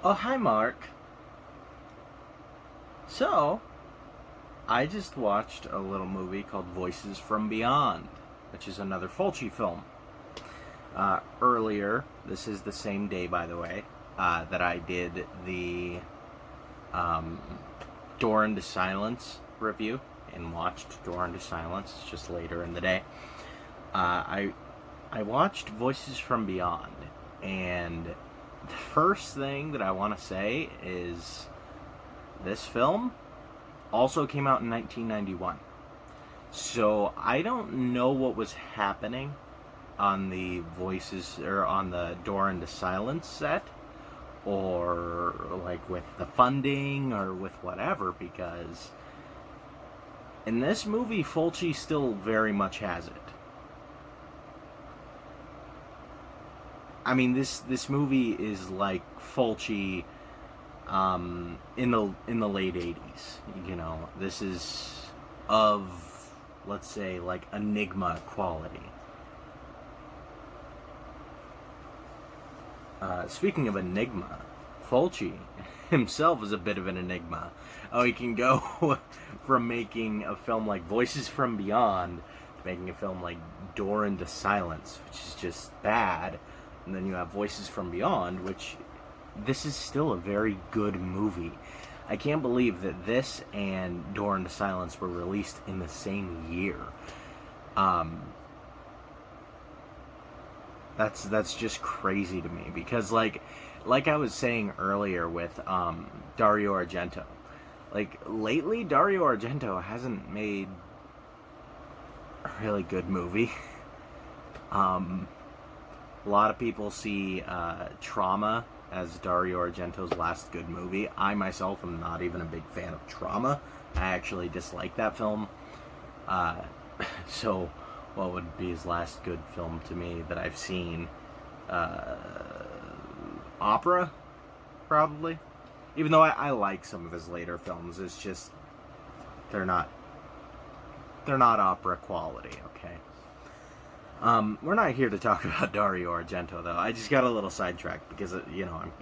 Oh, hi, Mark. So, I just watched a little movie called Voices from Beyond, which is another Fulci film. Earlier, this is the same day, by the way, that I did the um, Door into Silence review and watched Door into Silence. It's just later in the day. I watched Voices from Beyond, and the first thing that I want to say is this film also came out in 1991. So I don't know what was happening on the Voices or on the Door into Silence set, or like with the funding or with whatever, because in this movie Fulci still very much has it. I mean, this movie is like Fulci in the late '80s. You know, this is of, let's say, like Enigma quality. Speaking of Enigma, Fulci himself is a bit of an enigma. Oh, he can go from making a film like Voices from Beyond to making a film like Door into Silence, which is just bad. And then you have Voices from Beyond, which this is still a very good movie. I can't believe that this and Door into Silence were released in the same year. Um, that's just crazy to me because like I was saying earlier with Dario Argento, like lately Dario Argento hasn't made a really good movie. Um, a lot of people see Trauma as Dario Argento's last good movie. I myself am not even a big fan of Trauma. I actually dislike that film. Uh, so, what would be his last good film to me that I've seen? Uh, Opera, probably. Even though I like some of his later films, it's just they're not they're not opera quality. Okay. We're not here to talk about Dario Argento, though. I just got a little sidetracked because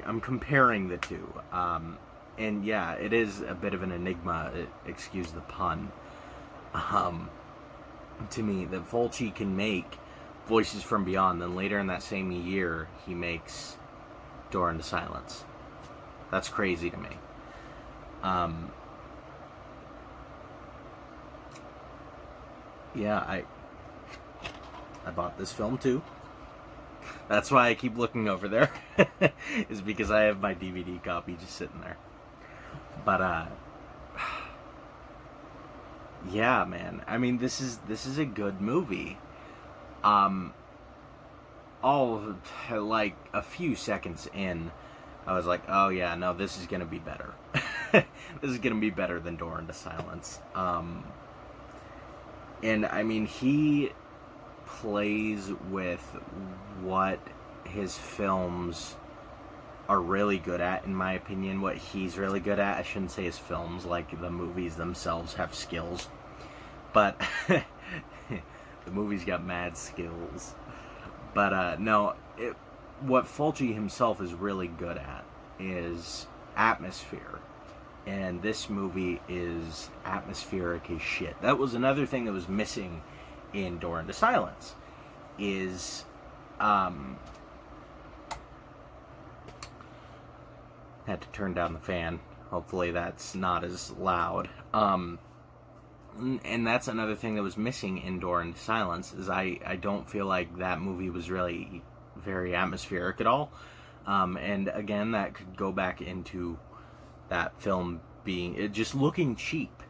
I'm comparing the two, and yeah, it is a bit of an enigma. Excuse the pun. Um, to me, that Fulci can make Voices from Beyond, then later in that same year he makes Door into Silence. That's crazy to me. Um, yeah, I bought this film too. That's why I keep looking over there. Is because I have my DVD copy just sitting there. But yeah, man. I mean, this is a good movie. Um, all like a few seconds in, I was like, oh yeah, no, this is gonna be better. This is gonna be better than Door into Silence. And I mean, he plays with what his films are really good at, in my opinion. What he's really good at, I shouldn't say his films, like the movies themselves have skills, but the movies got mad skills. But no, what Fulci himself is really good at is atmosphere. And this movie is atmospheric as shit. That was another thing that was missing in Door into Silence. Is had to turn down the fan. Hopefully that's not as loud. And that's another thing that was missing in Door into Silence, is I don't feel like that movie was really very atmospheric at all. And again, that could go back into that film being it just looking cheap.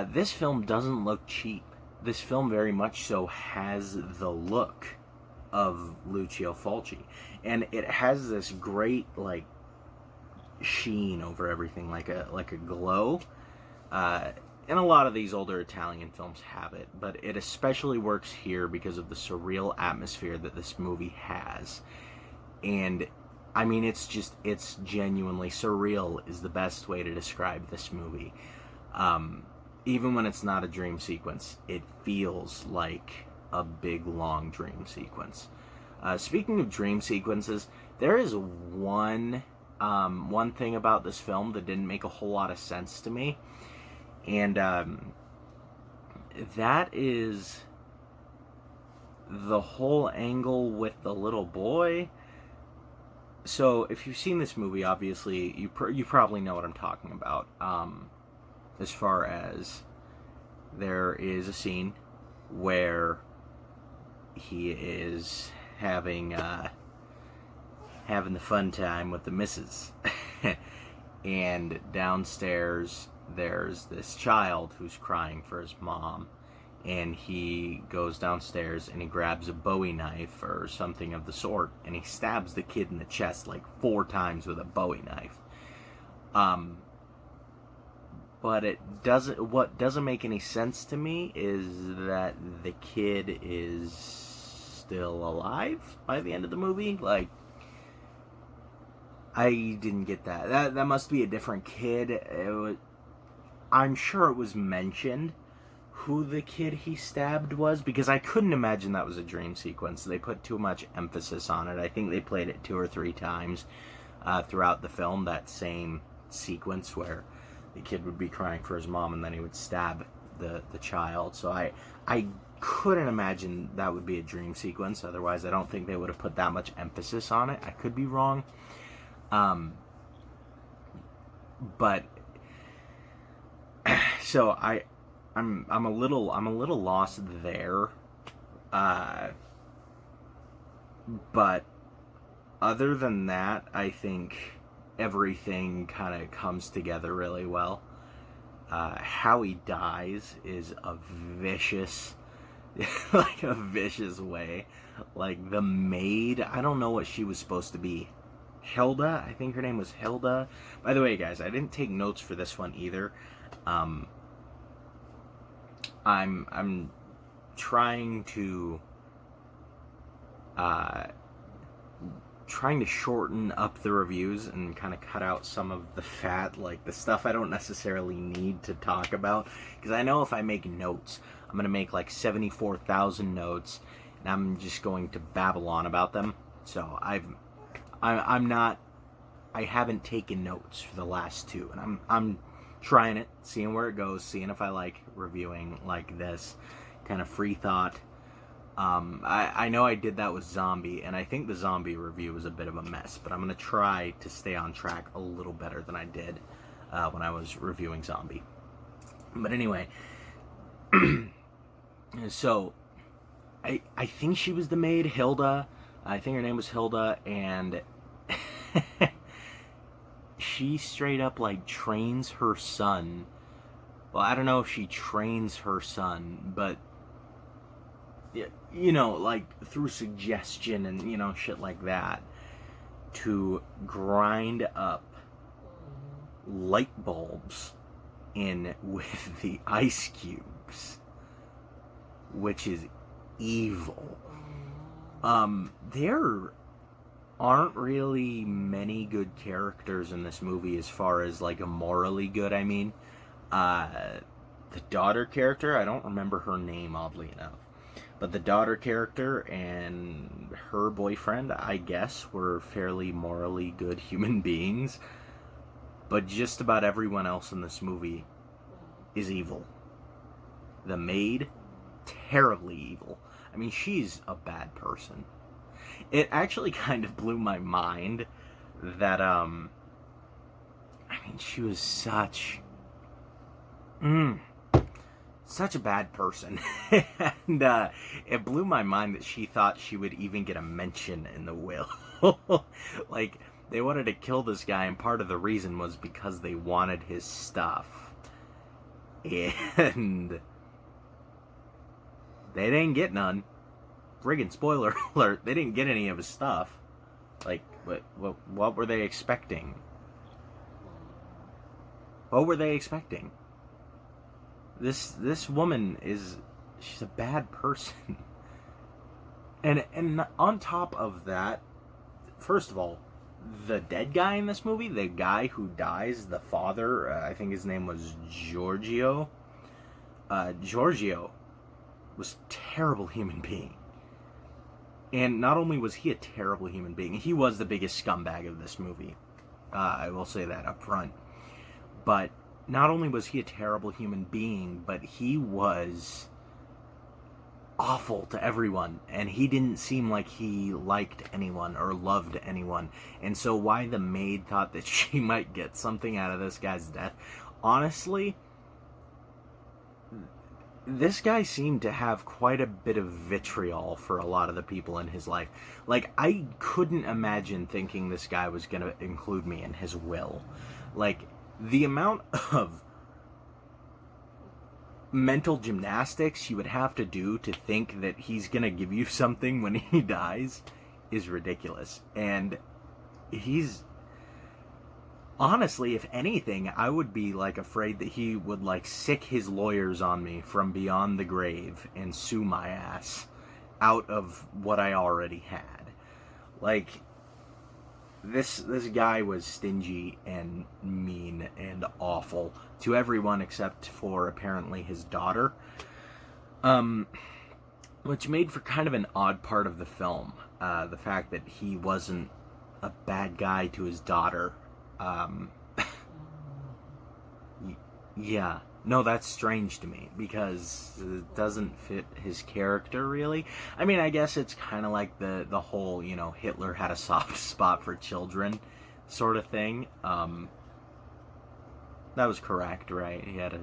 This film doesn't look cheap. This film very much so has the look of Lucio Fulci, and it has this great like sheen over everything, like a glow. And a lot of these older Italian films have it, but it especially works here because of the surreal atmosphere that this movie has. And I mean, it's genuinely surreal is the best way to describe this movie. Even when it's not a dream sequence, it feels like a big, long dream sequence. Speaking of dream sequences, there is one one thing about this film that didn't make a whole lot of sense to me, and that is the whole angle with the little boy. So, if you've seen this movie, obviously, you probably know what I'm talking about. As far as there is a scene where he is having the fun time with the missus, and downstairs there's this child who's crying for his mom, and he goes downstairs and he grabs a Bowie knife or something of the sort, and he stabs the kid in the chest like 4 times with a Bowie knife. But what doesn't make any sense to me is that the kid is still alive by the end of the movie. Like, I didn't get that. That must be a different kid. I'm sure it was mentioned who the kid he stabbed was, because I couldn't imagine that was a dream sequence. They put too much emphasis on it. I think they played it 2 or 3 times throughout the film, that same sequence where the kid would be crying for his mom and then he would stab the child. So I couldn't imagine that would be a dream sequence. Otherwise, I don't think they would have put that much emphasis on it. I could be wrong. But so I'm a little lost there. But other than that, I think everything kind of comes together really well. How he dies is a vicious, like a vicious way. Like the maid, I don't know what she was supposed to be. Hilda, I think her name was Hilda. By the way, guys, I didn't take notes for this one either. I'm trying to shorten up the reviews and kind of cut out some of the fat, like the stuff I don't necessarily need to talk about, because I know if I make notes, I'm going to make like 74,000 notes, and I'm just going to babble on about them. So I haven't taken notes for the last 2, and I'm trying it, seeing where it goes, seeing if I like reviewing like this kind of free thought. I know I did that with Zombie, and I think the Zombie review was a bit of a mess, but I'm going to try to stay on track a little better than I did when I was reviewing Zombie. But anyway, so I think she was the maid, Hilda. I think her name was Hilda, and she straight up like trains her son. Well, I don't know if she trains her son, but you know, like through suggestion and, you know, shit like that, to grind up light bulbs in with the ice cubes, which is evil. There aren't really many good characters in this movie as far as like a morally good. I mean, the daughter character, I don't remember her name, oddly enough. But the daughter character and her boyfriend, I guess, were fairly morally good human beings. But just about everyone else in this movie is evil. The maid, terribly evil. I mean, she's a bad person. It actually kind of blew my mind that, I mean, she was such a bad person. And it blew my mind that she thought she would even get a mention in the will. Like, they wanted to kill this guy, and part of the reason was because they wanted his stuff. And they didn't get none. Friggin' spoiler alert, they didn't get any of his stuff. Like, what were they expecting? What were they expecting? This woman she's a bad person. And on top of that, first of all, the dead guy in this movie, the guy who dies, the father, I think his name was Giorgio. Giorgio was a terrible human being. And not only was he a terrible human being, he was the biggest scumbag of this movie. I will say that up front. But not only was he a terrible human being, but he was awful to everyone, and he didn't seem like he liked anyone or loved anyone. And so why the maid thought that she might get something out of this guy's death, honestly, this guy seemed to have quite a bit of vitriol for a lot of the people in his life. Like, I couldn't imagine thinking this guy was going to include me in his will. Like, the amount of mental gymnastics you would have to do to think that he's gonna give you something when he dies is ridiculous. And he's honestly, if anything, I would be like afraid that he would like sick his lawyers on me from beyond the grave and sue my ass out of what I already had. Like, this guy was stingy and mean and awful to everyone except for apparently his daughter, which made for kind of an odd part of the film. The fact that he wasn't a bad guy to his daughter. Yeah. No, that's strange to me, because it doesn't fit his character, really. I mean, I guess it's kind of like the whole, you know, Hitler had a soft spot for children sort of thing. That was correct, right? He had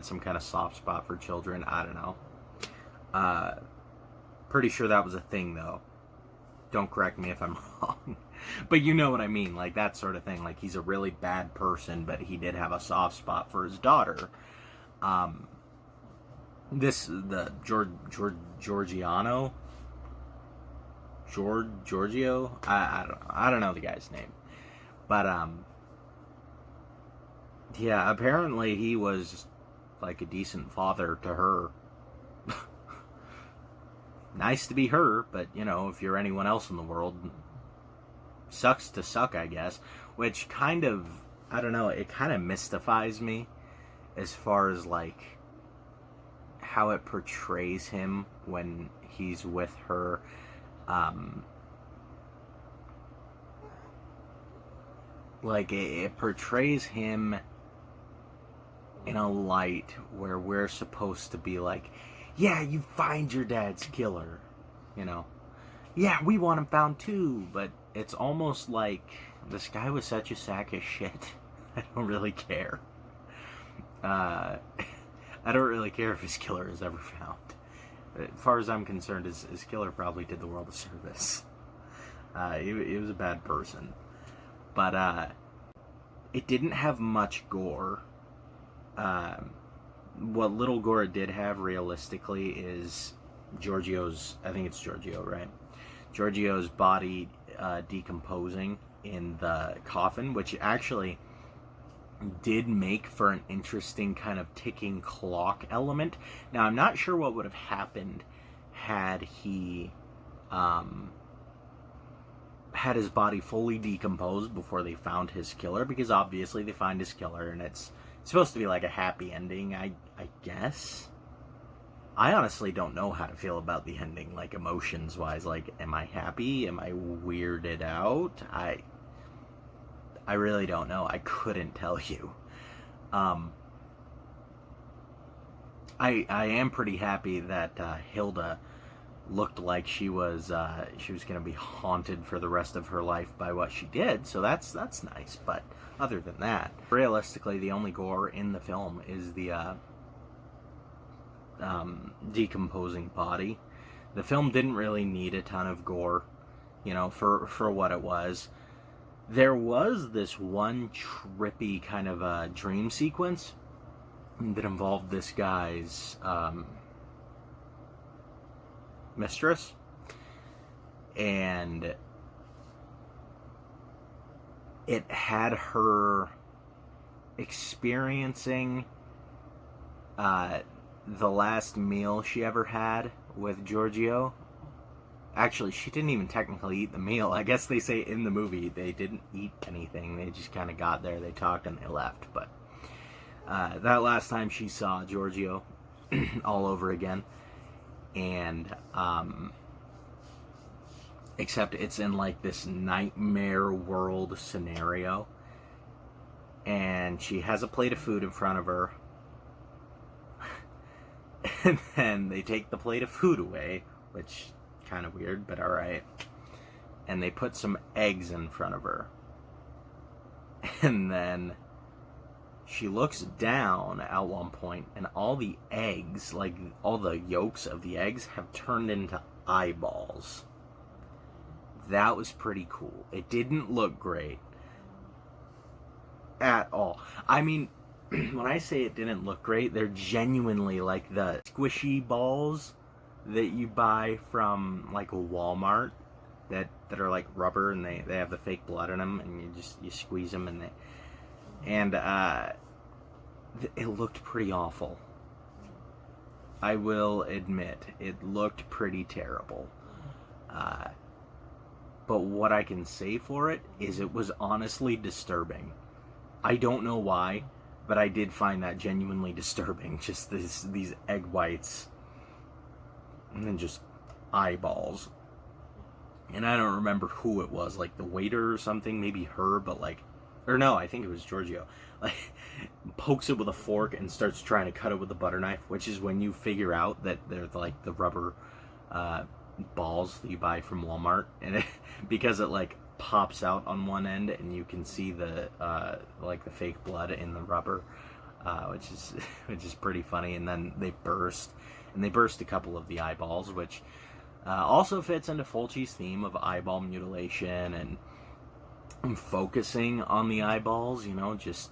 some kind of soft spot for children. I don't know. Pretty sure that was a thing, though. Don't correct me if I'm wrong. But you know what I mean, like that sort of thing. Like, he's a really bad person, but he did have a soft spot for his daughter. Giorgio? I don't know the guy's name. But, yeah, apparently he was like a decent father to her. Nice to be her, but, you know, if you're anyone else in the world, sucks to suck, I guess. Which kind of, I don't know, it kind of mystifies me as far as, like, how it portrays him when he's with her. Like, it portrays him in a light where we're supposed to be like, yeah, you find your dad's killer, you know. Yeah, we want him found too, but it's almost like this guy was such a sack of shit. I don't really care. I don't really care if his killer is ever found. As far as I'm concerned, his killer probably did the world a service. He was a bad person. But it didn't have much gore. What little gore it did have, realistically, is Giorgio's, I think it's Giorgio, right? Giorgio's body decomposing in the coffin, which actually did make for an interesting kind of ticking clock element. Now, I'm not sure what would have happened had he had his body fully decomposed before they found his killer, because obviously they find his killer and it's supposed to be like a happy ending, I guess. I honestly don't know how to feel about the ending, like, emotions-wise. Like, am I happy? Am I weirded out? I really don't know. I couldn't tell you. I am pretty happy that Hilda looked like she was going to be haunted for the rest of her life by what she did, so that's nice. But other than that, realistically, the only gore in the film is the decomposing body. The film didn't really need a ton of gore, you know, for what it was. There was this one trippy kind of dream sequence that involved this guy's mistress, and it had her experiencing the last meal she ever had with Giorgio. Actually, she didn't even technically eat the meal. I guess they say in the movie they didn't eat anything. They just kind of got there, they talked, and they left. But that last time she saw Giorgio all over again. And except it's in like this nightmare world scenario. And she has a plate of food in front of her. And then they take the plate of food away, which kind of weird, but alright. And they put some eggs in front of her. And then she looks down at one point, and all the eggs, like all the yolks of the eggs, have turned into eyeballs. That was pretty cool. It didn't look great at all. I mean, when I say it didn't look great, they're genuinely like the squishy balls that you buy from like a Walmart that are like rubber, and they have the fake blood in them, and you squeeze them, and it looked pretty awful. I will admit, it looked pretty terrible. But what I can say for it is it was honestly disturbing. I don't know why, but I did find that genuinely disturbing. Just these egg whites and then just eyeballs. And I don't remember who it was, like the waiter or something, maybe her, but like, or no, I think it was Giorgio. Like, pokes it with a fork and starts trying to cut it with a butter knife, which is when you figure out that they're like the rubber balls that you buy from Walmart, and because it like pops out on one end and you can see the like the fake blood in the rubber, which is pretty funny. And then they burst a couple of the eyeballs, which also fits into Fulci's theme of eyeball mutilation and focusing on the eyeballs, just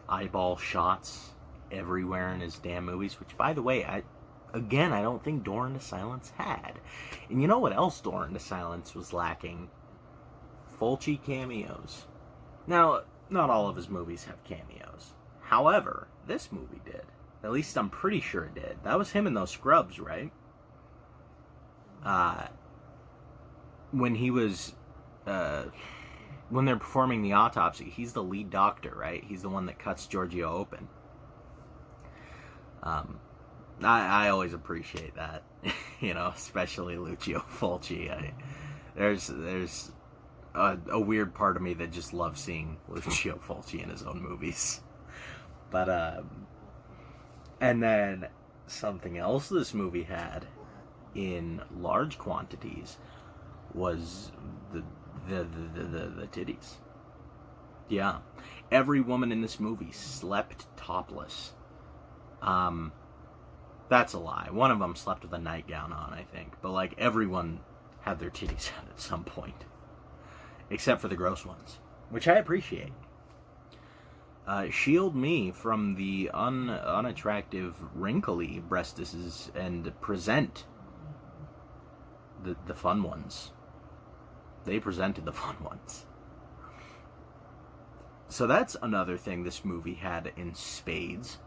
eyeball shots everywhere in his damn movies, which, by the way, I don't think Door into Silence had. And you know what else Door into Silence was lacking? Fulci cameos. Now, not all of his movies have cameos. However, this movie did. At least I'm pretty sure it did. That was him in those scrubs, right? When he was, when they're performing the autopsy, he's the lead doctor, right? He's the one that cuts Giorgio open. I always appreciate that, especially Lucio Fulci. There's a weird part of me that just loves seeing Lucio Fulci in his own movies. But, and then something else this movie had in large quantities was the titties. Yeah. Every woman in this movie slept topless. That's a lie. One of them slept with a nightgown on, I think. But, like, everyone had their titties out at some point. Except for the gross ones. Which I appreciate. Shield me from the unattractive, wrinkly breastises and present the fun ones. They presented the fun ones. So that's another thing this movie had in spades.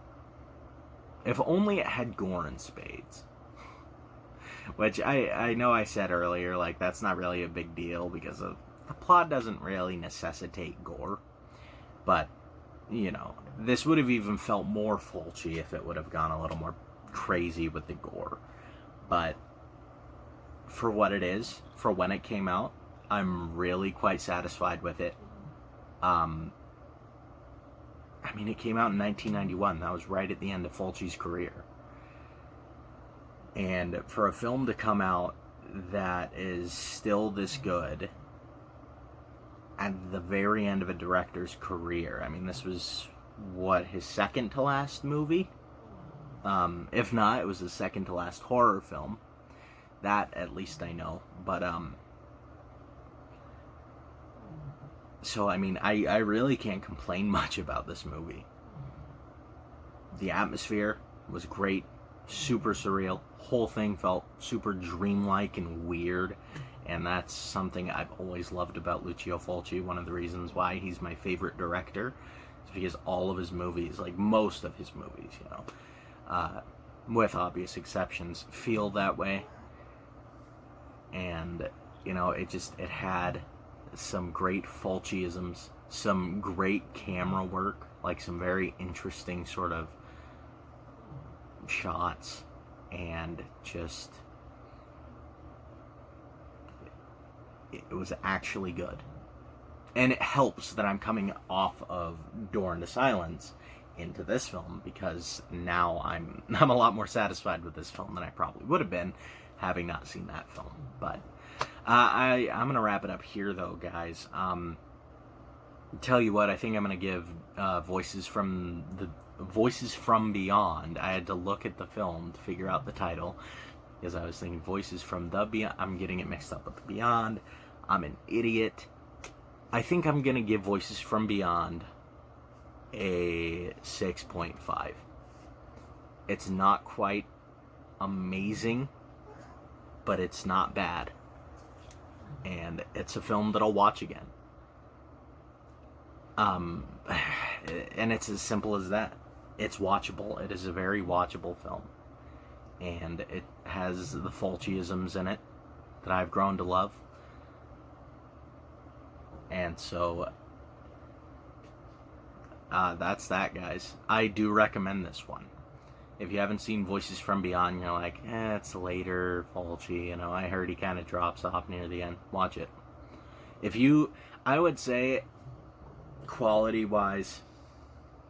If only it had gore in spades. Which I know I said earlier, like, that's not really a big deal because the plot doesn't really necessitate gore. But, this would have even felt more Fulci if it would have gone a little more crazy with the gore. But for what it is, for when it came out, I'm really quite satisfied with it. It came out in 1991. That was right at the end of Fulci's career. And for a film to come out that is still this good at the very end of a director's career, this was, his second to last movie? If not, it was his second to last horror film. That, at least I know. But, so, I really can't complain much about this movie. The atmosphere was great, super surreal. Whole thing felt super dreamlike and weird, and that's something I've always loved about Lucio Fulci. One of the reasons why he's my favorite director is because all of his movies, like most of his movies, with obvious exceptions, feel that way. And, it had some great Fulciisms, some great camera work, like some very interesting sort of shots, and just it was actually good. And it helps that I'm coming off of Door into Silence into this film, because now I'm a lot more satisfied with this film than I probably would have been having not seen that film. But I'm gonna wrap it up here, though, guys. Tell you what, I think I'm gonna give Voices from Beyond. I had to look at the film to figure out the title, because I was thinking Voices from the Beyond. I'm getting it mixed up with the Beyond. I'm an idiot. I think I'm going to give Voices from Beyond a 6.5. It's not quite amazing, but it's not bad. And it's a film that I'll watch again. And it's as simple as that. It's watchable. It is a very watchable film. And it has the Fulci-isms in it that I've grown to love. And so, that's that, guys. I do recommend this one. If you haven't seen Voices from Beyond, you're like, it's later, Fulci, I heard he kind of drops off near the end. Watch it. I would say, quality-wise,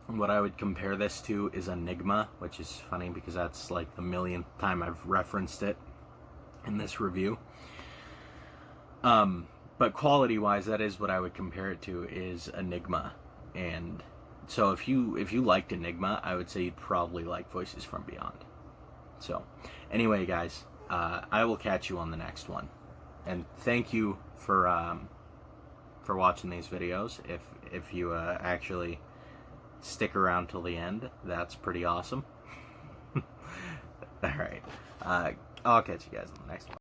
what I would compare this to is Enigma, which is funny because that's like the millionth time I've referenced it in this review. But quality-wise, that is what I would compare it to, is Enigma. And so if you liked Enigma, I would say you'd probably like Voices from Beyond. So, anyway, guys, I will catch you on the next one. And thank you for watching these videos. If you actually stick around till the end, that's pretty awesome. All right, I'll catch you guys on the next one.